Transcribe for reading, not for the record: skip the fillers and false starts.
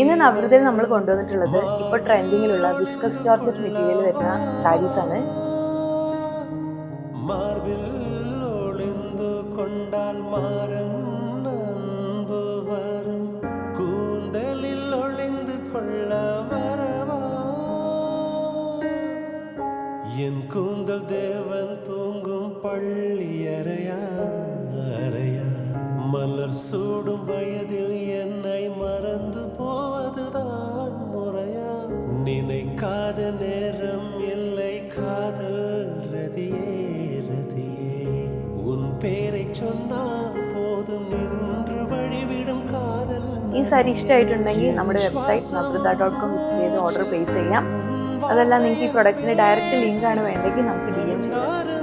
ഇന്ന് നവരത്തിൽ നമ്മൾ കൊണ്ടുവന്നിട്ടുള്ളത് ഇപ്പോൾ ട്രെൻഡിങ്ങിലുള്ള വിസ്കസ് ജോർജറ്റ് മെറ്റീരിയൽ വരുന്ന സാരീസ് ആണ്. என் கூந்தல் தேவன் தூங்கும் பள்ளி அறையா அறையா மலர் சூடும் வயதில் என்னை மறந்து போவதுதான் முறையா நினைக்காத நேரம் இல்லை காதல் ரதியே ரதியே உன் பேரை சொன்னால் போதும் நின்று வழிவிடும் காதல். ഈ സാരി ഇഷ്ടമായിട്ടുണ്ടെങ്കിൽ നമ്മുടെ വെബ്സൈറ്റ് navrita.com വിസിറ്റ് ചെയ്ത് ഓർഡർ പ്ലേസ് ചെയ്യാം. അതല്ല നിങ്ങൾക്ക് ഈ പ്രൊഡക്റ്റിന് ഡയറക്റ്റ് ലിങ്ക് ആണ് വേണ്ടെങ്കിൽ നമുക്ക് DM ചെയ്യാം.